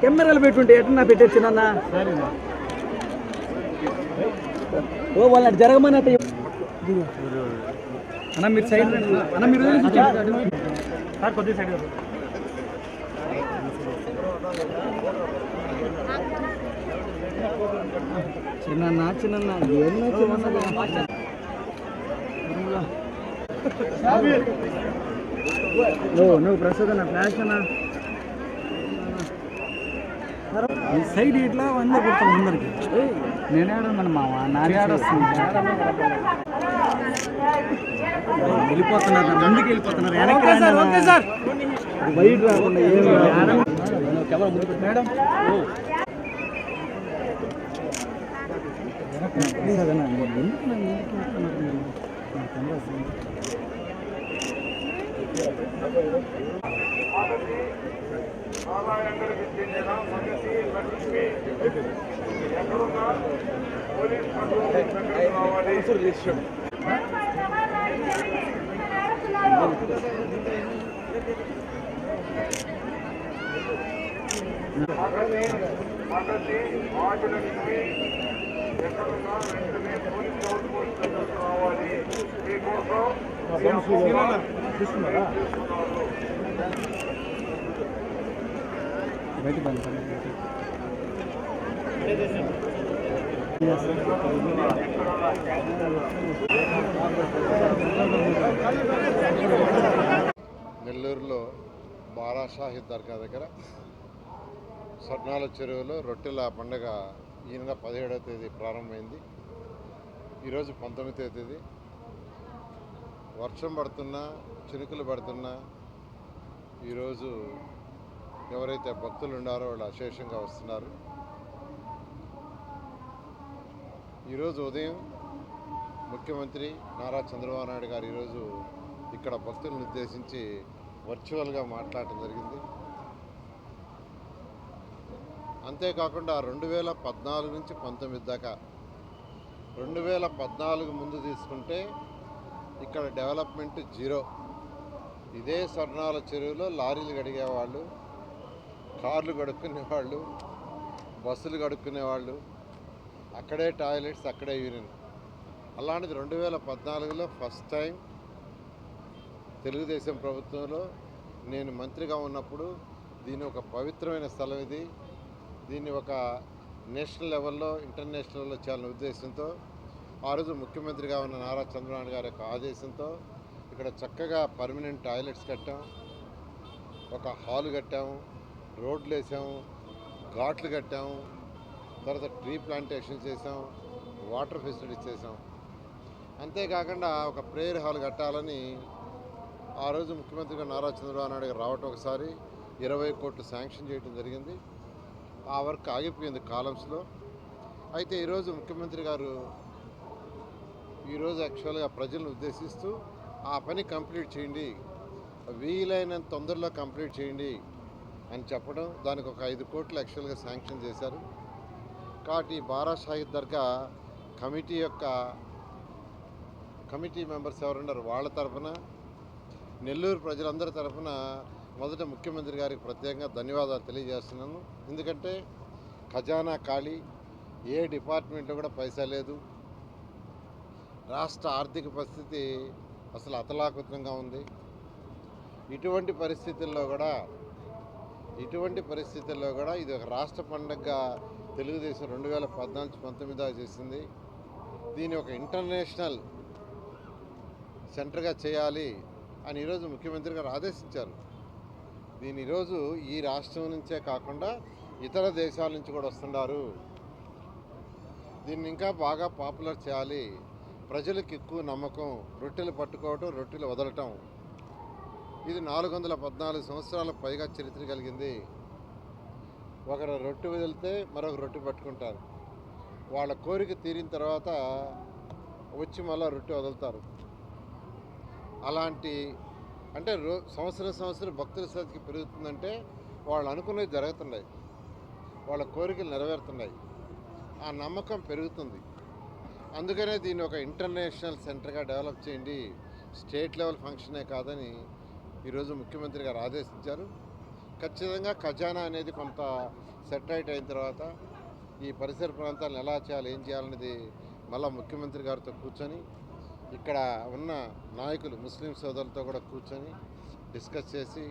కెమెరాలు పెట్టుంటే ఎట్లా పెట్టేచ్చినా ఓ వాళ్ళని జరగమని అన్న మీరు సైడ్ అన్న మీరు కొద్దిగా సైడ్ చిన్న నువ్వు ప్రస్తుతం ఫ్లాష్ అన్నా సైడ్ ఇట్లా వంద కొడతాం ముందరికి నేనేడున్నాను మామ నానేడొస్తుంది వెళ్ళిపోతున్నారు ముందుకు వెళ్ళిపోతున్నారు వెనక్కి బయట రాకుండా కెమెరా ముందు మేడం నెల్లూరులో బారాషాహి దర్గా దగ్గర స్వర్ణాల చెరువులో రొట్టెల పండుగ ఈ నెల 17వ తేదీ ప్రారంభమైంది. ఈరోజు 19వ తేదీ. వర్షం పడుతున్నా చినుకులు పడుతున్నా ఈరోజు ఎవరైతే భక్తులు ఉన్నారో వాళ్ళు అశేషంగా వస్తున్నారు. ఈరోజు ఉదయం ముఖ్యమంత్రి నారా చంద్రబాబు నాయుడు గారు ఈరోజు ఇక్కడ భక్తులను ఉద్దేశించి వర్చువల్గా మాట్లాడటం జరిగింది. అంతేకాకుండా 2014 నుంచి 19 దాకా 2014 ముందు తీసుకుంటే ఇక్కడ డెవలప్మెంట్ జీరో. ఇదే స్వర్ణాల చెరువులో లారీలు కడిగేవాళ్ళు, కార్లు కడుక్కునేవాళ్ళు, బస్సులు కడుక్కునేవాళ్ళు, అక్కడే టాయిలెట్స్, అక్కడే యూరిన్. అలాంటిది 2014లో ఫస్ట్ టైం తెలుగుదేశం ప్రభుత్వంలో నేను మంత్రిగా ఉన్నప్పుడు దీన్ని ఒక పవిత్రమైన స్థలం ఇది, దీన్ని ఒక నేషనల్ లెవెల్లో ఇంటర్నేషనల్ లెవెల్లో చేయాలనే ఉద్దేశంతో ఆ రోజు ముఖ్యమంత్రిగా ఉన్న నారా చంద్రబాబు గారి యొక్క ఆదేశంతో ఇక్కడ చక్కగా పర్మనెంట్ టాయిలెట్స్ కట్టాం, ఒక హాల్ కట్టాము, రోడ్లు వేసాము, ఘాట్లు కట్టాము, తర్వాత ట్రీ ప్లాంటేషన్ చేసాం, వాటర్ ఫెసిలిటీస్ చేసాం. అంతేకాకుండా ఒక ప్రేయర్ హాల్ కట్టాలని ఆ రోజు ముఖ్యమంత్రిగా నారా చంద్రబాబు నాయుడు గారు రావటం ఒకసారి 20 కోట్లు శాంక్షన్ చేయడం జరిగింది. ఆ వర్క్ ఆగిపోయింది కాలమ్స్లో. అయితే ఈరోజు ముఖ్యమంత్రి గారు ఈరోజు యాక్చువల్గా ప్రజలను ఉద్దేశిస్తూ ఆ పని కంప్లీట్ చేయండి, వీలైనంత తొందరలో కంప్లీట్ చేయండి అని చెప్పడం, దానికి ఒక 5 కోట్లు యాక్చువల్గా శాంక్షన్ చేశారు. కాబట్టి బారాషాహి దర్గా కమిటీ మెంబర్స్ ఎవరున్నారు వాళ్ళ తరఫున, నెల్లూరు ప్రజలందరి తరఫున మొదట ముఖ్యమంత్రి గారికి ప్రత్యేకంగా ధన్యవాదాలు తెలియజేస్తున్నాను. ఎందుకంటే ఖజానా ఖాళీ, ఏ డిపార్ట్మెంట్లో కూడా పైసా లేదు, రాష్ట్ర ఆర్థిక పరిస్థితి అసలు అతలాకుతలంగా ఉంది. ఇటువంటి పరిస్థితుల్లో కూడా ఇది ఒక రాష్ట్ర పండుగగా తెలుగుదేశం 2014-19 చేసింది. దీన్ని ఒక ఇంటర్నేషనల్ సెంటర్గా చేయాలి అని ఈరోజు ముఖ్యమంత్రి గారు ఆదేశించారు. దీని ఈరోజు ఈ రాష్ట్రం నుంచే కాకుండా ఇతర దేశాల నుంచి కూడా వస్తున్నారు. దీన్ని ఇంకా బాగా పాపులర్ చేయాలి, ప్రజలకు ఎక్కువ నమ్మకం, రొట్టెలు పట్టుకోవటం, రొట్టెలు వదలటం. ఇది 414 సంవత్సరాలకు పైగా చరిత్ర కలిగింది. ఒకరు రొట్టె వదిలితే మరొక రొట్టె పట్టుకుంటారు. వాళ్ళ కోరిక తీరిన తర్వాత వచ్చి మళ్ళీ రొట్టె వదులుతారు. అలాంటి అంటే సంవత్సరం భక్తుల సంఖ్య పెరుగుతుందంటే వాళ్ళు అనుకునేవి జరుగుతున్నాయి. వాళ్ళ కోరికలు నెరవేరుతున్నాయి, ఆ నమ్మకం పెరుగుతుంది. అందుకనే దీన్ని ఒక ఇంటర్నేషనల్ సెంటర్గా డెవలప్ చేయండి, స్టేట్ లెవెల్ ఫంక్షనే కాదని ఈరోజు ముఖ్యమంత్రి గారు ఆదేశించారు. ఖచ్చితంగా ఖజానా అనేది కొంత సెటరైట్ అయిన తర్వాత ఈ పరిసర ప్రాంతాలను ఎలా చేయాలి, ఏం చేయాలనేది మళ్ళీ ముఖ్యమంత్రి గారితో కూర్చొని ఇక్కడ ఉన్న నాయకులు ముస్లిం సోదరులతో కూడా కూర్చొని డిస్కస్ చేసి,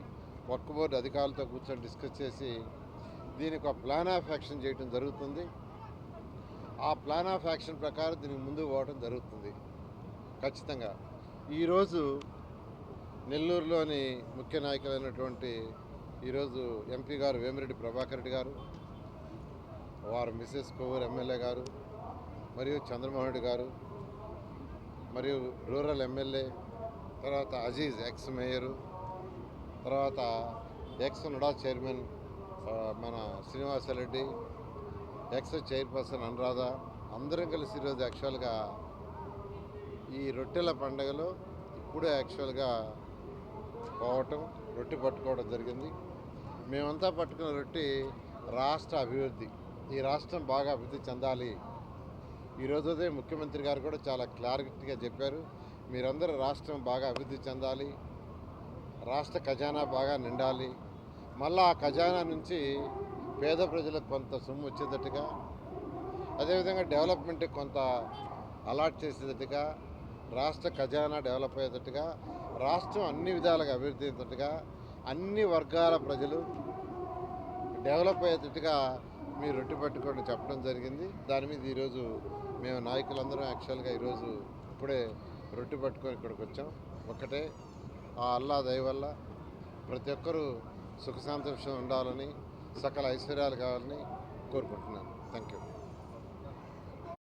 వక్ఫ్ బోర్డు అధికారులతో కూర్చొని డిస్కస్ చేసి దీనికి ఒక ప్లాన్ ఆఫ్ యాక్షన్ చేయడం జరుగుతుంది. ఆ ప్లాన్ ఆఫ్ యాక్షన్ ప్రకారం దీనికి ముందుకు పోవడం జరుగుతుంది. ఖచ్చితంగా ఈరోజు నెల్లూరులోని ముఖ్య నాయకులైనటువంటి ఈరోజు ఎంపీ గారు వేమిరెడ్డి ప్రభాకర్ రెడ్డి గారు, వారు మిసెస్ కొవ్వూరు ఎమ్మెల్యే గారు, మరియు చంద్రమోహన్ రెడ్డి గారు, మరియు రూరల్ ఎమ్మెల్యే, తర్వాత అజీజ్ ఎక్స్ మేయరు, తర్వాత ఎక్స్ నుడా చైర్మన్ మన శ్రీనివాసరెడ్డి, ఎక్స్ చైర్పర్సన్ అనురాధ, అందరం కలిసి ఈరోజు యాక్చువల్గా ఈ రొట్టెల పండుగలో ఇప్పుడే యాక్చువల్గా పోవటం, రొట్టె పట్టుకోవడం జరిగింది. మేమంతా పట్టుకున్న రొట్టె రాష్ట్ర అభివృద్ధి, ఈ రాష్ట్రం బాగా అభివృద్ధి చెందాలి. ఈరోజు ఉదయం ముఖ్యమంత్రి గారు కూడా చాలా క్లారిటీగా చెప్పారు, మీరందరూ రాష్ట్రం బాగా అభివృద్ధి చెందాలి, రాష్ట్ర ఖజానా బాగా నిండాలి, మళ్ళీ ఆ ఖజానా నుంచి పేద ప్రజలకు కొంత సొమ్ము వచ్చేటట్టుగా, అదేవిధంగా డెవలప్మెంట్కి కొంత అలాట్ చేసేటట్టుగా, రాష్ట్ర ఖజానా డెవలప్ అయ్యేటట్టుగా, రాష్ట్రం అన్ని విధాలుగా అభివృద్ధి అయ్యేటట్టుగా, అన్ని వర్గాల ప్రజలు డెవలప్ అయ్యేటట్టుగా మీరు రొట్టె పట్టుకోండి చెప్పడం జరిగింది. దాని మీద ఈరోజు మేము నాయకులందరం యాక్చువల్గా ఈరోజు ఇప్పుడే రొట్టె పట్టుకొని ఇక్కడికి వచ్చాం. ఒక్కటే ఆ అల్లా దయ వల్ల ప్రతి ఒక్కరూ సుఖ సంతోషం ఉండాలని, సకల ఐశ్వర్యాలు కావాలని కోరుకుంటున్నాను. Thank you.